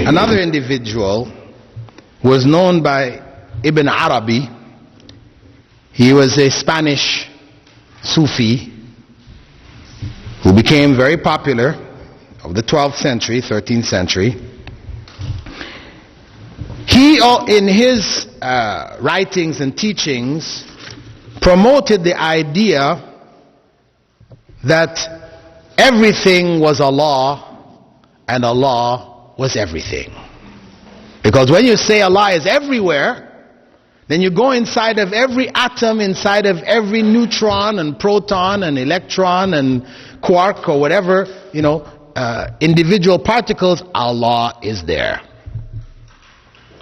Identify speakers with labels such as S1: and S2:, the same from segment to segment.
S1: Another individual was known by Ibn Arabi. He was a Spanish Sufi who became very popular of the 12th century, 13th century. He, in his writings and teachings, promoted the idea that everything was Allah and Allah was everything. Because when you say Allah is everywhere, then you go inside of every atom, inside of every neutron and proton and electron and quark or whatever, individual particles, Allah is there.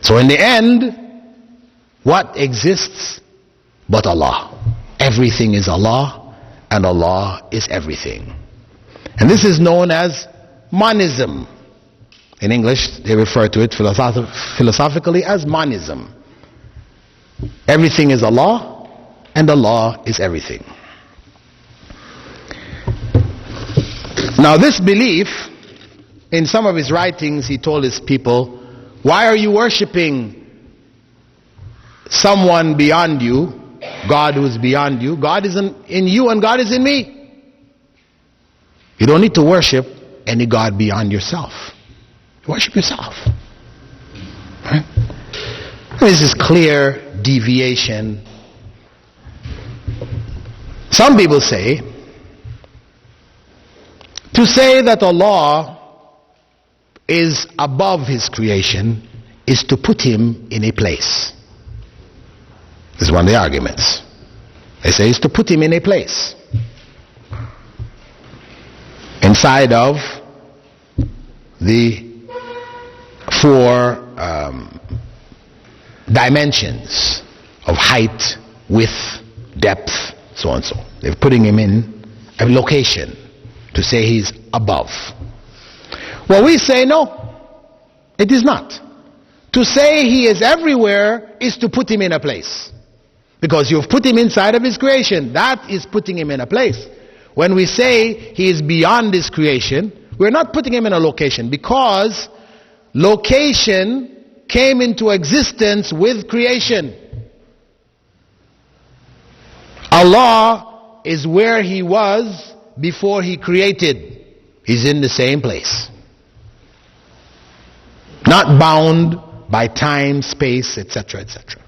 S1: So in the end, what exists but Allah? Everything is Allah and Allah is everything. And this is known as monism. In English, they refer to it philosophically as monism. Everything is Allah, and Allah is everything. Now this belief, in some of his writings, he told his people, why are you worshipping someone beyond you, God who is beyond you? God is in you and God is in me. You don't need to worship any God beyond yourself. Worship yourself. Right? This is clear deviation. Some people say, to say that Allah is above his creation is to put him in a place. This is one of the arguments. They say it's to put him in a place inside of the four dimensions of height, width, depth, so on and so. They're putting him in a location to say he's above. Well, we say no, it is not. To say he is everywhere is to put him in a place. Because you've put him inside of his creation. That is putting him in a place. When we say he is beyond his creation, we're not putting him in a location, because location came into existence with creation. Allah is where he was before he created. He's in the same place. Not bound by time, space, etc., etc.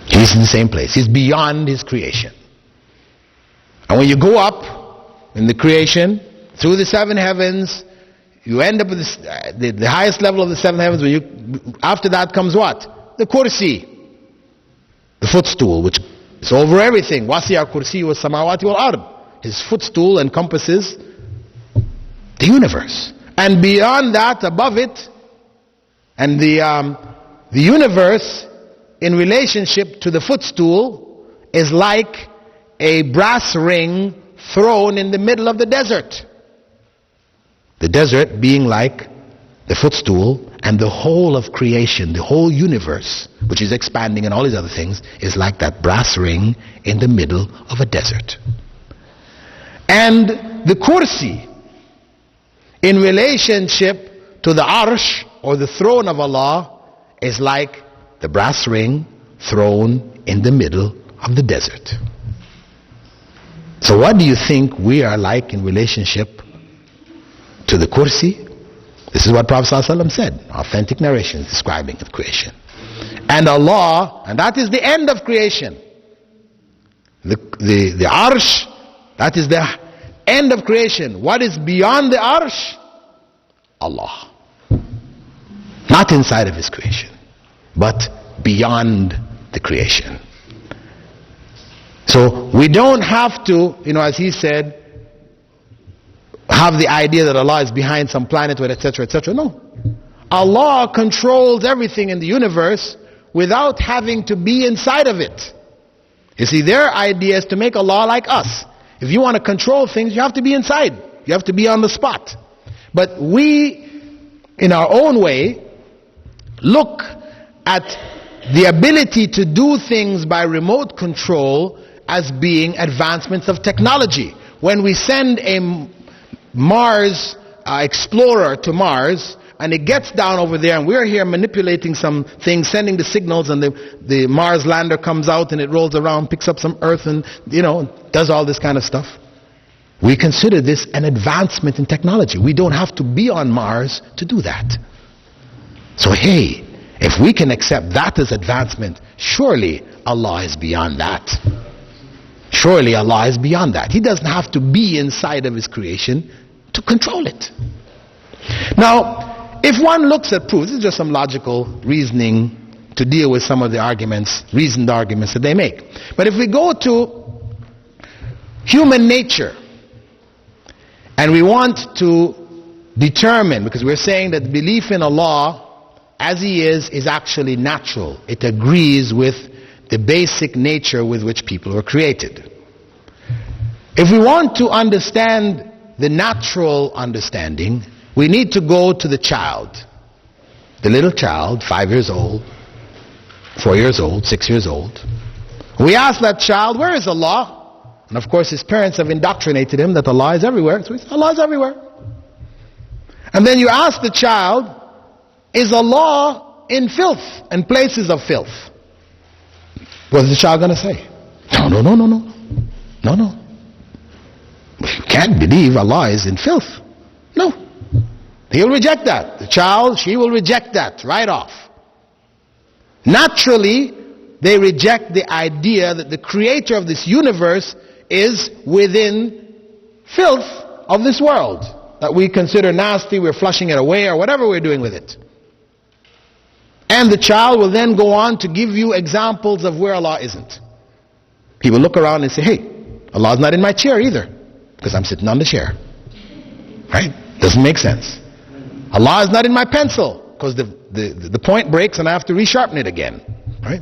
S1: He's in the same place. He's beyond his creation. And when you go up in the creation, through the seven heavens, you end up with the highest level of the seven heavens. After that comes what? The kursi, the footstool, which is over everything. Wasi'a kursi was samawati wal ard. His footstool encompasses the universe. And beyond that, above it, and the universe in relationship to the footstool is like a brass ring thrown in the middle of the desert. The desert being like the footstool, and the whole of creation, the whole universe, which is expanding and all these other things, is like that brass ring in the middle of a desert. And the kursi, in relationship to the arsh, or the throne of Allah, is like the brass ring thrown in the middle of the desert. So what do you think we are like in relationship to the kursi? This is what Prophet ﷺ said. Authentic narrations describing the creation. And Allah, and that is the end of creation. The arsh, that is the end of creation. What is beyond the arsh? Allah. Not inside of his creation, but beyond the creation. So we don't have to, as he said, have the idea that Allah is behind some planet, etc., etc. No. Allah controls everything in the universe without having to be inside of it. You see, their idea is to make Allah like us. If you want to control things, you have to be inside. You have to be on the spot. But we, in our own way, look at the ability to do things by remote control as being advancements of technology. When we send a Mars explorer to Mars, and it gets down over there, and we're here manipulating some things, sending the signals, and the Mars lander comes out and it rolls around, picks up some Earth, and does all this kind of stuff. We consider this an advancement in technology. We don't have to be on Mars to do that. So hey, if we can accept that as advancement, surely Allah is beyond that. Surely Allah is beyond that. He doesn't have to be inside of His creation to control it. Now, if one looks at proofs, this is just some logical reasoning to deal with some of the arguments, reasoned arguments that they make. But if we go to human nature, and we want to determine, because we're saying that belief in Allah as He is actually natural. It agrees with the basic nature with which people were created. If we want to understand the natural understanding, we need to go to the child. The little child, 5 years old, 4 years old, 6 years old. We ask that child, where is Allah? And of course his parents have indoctrinated him that Allah is everywhere. So he says, Allah is everywhere. And then you ask the child, is Allah in filth and places of filth? What is the child going to say? No. You can't believe Allah is in filth. No. He'll reject that. The child, she will reject that right off. Naturally, they reject the idea that the creator of this universe is within filth of this world that we consider nasty, we're flushing it away or whatever we're doing with it. And the child will then go on to give you examples of where Allah isn't. He will look around and say, hey, Allah's not in my chair either, because I'm sitting on the chair. Right? Doesn't make sense. Allah is not in my pencil, because the point breaks and I have to resharpen it again. Right?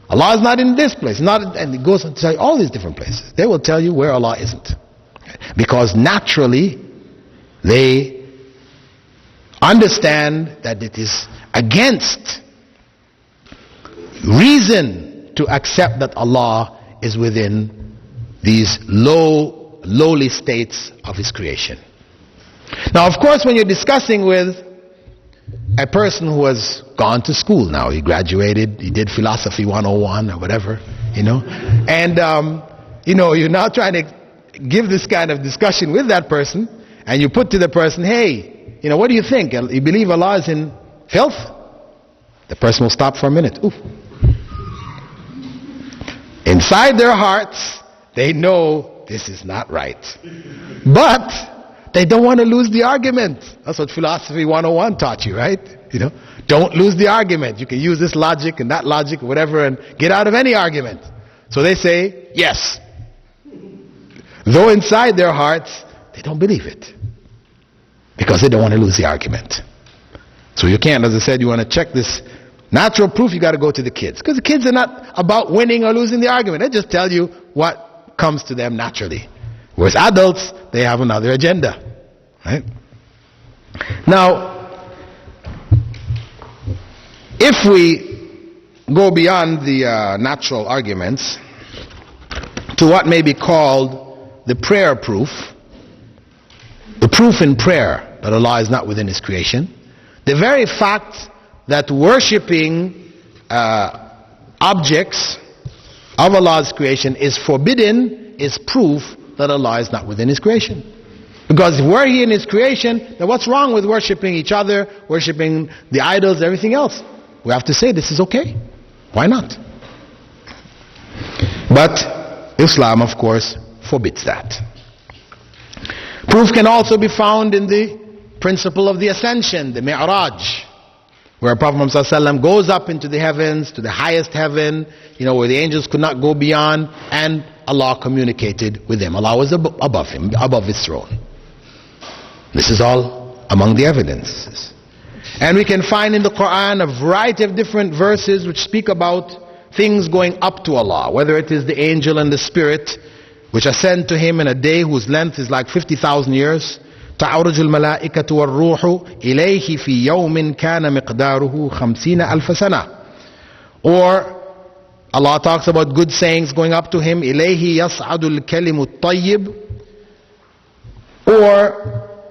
S1: Allah is not in this place. And it goes on to tell you all these different places. They will tell you where Allah isn't. Because naturally, they understand that it is against reason to accept that Allah is within these lowly states of His creation. Now, of course, when you're discussing with a person who has gone to school now, he graduated, he did philosophy 101 or whatever, and you're now trying to give this kind of discussion with that person, and you put to the person, hey, what do you think? You believe Allah is in filth? The person will stop for a minute. Ooh. Inside their hearts, they know this is not right. But they don't want to lose the argument. That's what philosophy 101 taught you, right? Don't lose the argument. You can use this logic and that logic, whatever, and get out of any argument. So they say, yes. Though inside their hearts, they don't believe it. Because they don't want to lose the argument. So you can't, as I said, you want to check this natural proof, you got to go to the kids. Because the kids are not about winning or losing the argument. They just tell you what comes to them naturally. Whereas adults, they have another agenda. Right? Now, if we go beyond the natural arguments to what may be called the prayer proof, the proof in prayer that Allah is not within His creation, the very fact that worshipping objects of Allah's creation is forbidden is proof that Allah is not within His creation. Because if we're here in His creation, then what's wrong with worshipping each other, worshipping the idols, everything else? We have to say this is okay. Why not? But Islam, of course, forbids that. Proof can also be found in the principle of the ascension, the Mi'raj, where Prophet Muhammad ﷺ goes up into the heavens, to the highest heaven, where the angels could not go beyond, and Allah communicated with him. Allah was above him, above His throne. This is all among the evidences. And we can find in the Quran a variety of different verses which speak about things going up to Allah, whether it is the angel and the spirit which ascend to Him in a day whose length is like 50,000 years. تعرج الملائكة والروح إليه في يوم كان مقداره 50,000 سنة. Or Allah talks about good sayings going up to Him. إليه يصعد الكلم الطيب. Or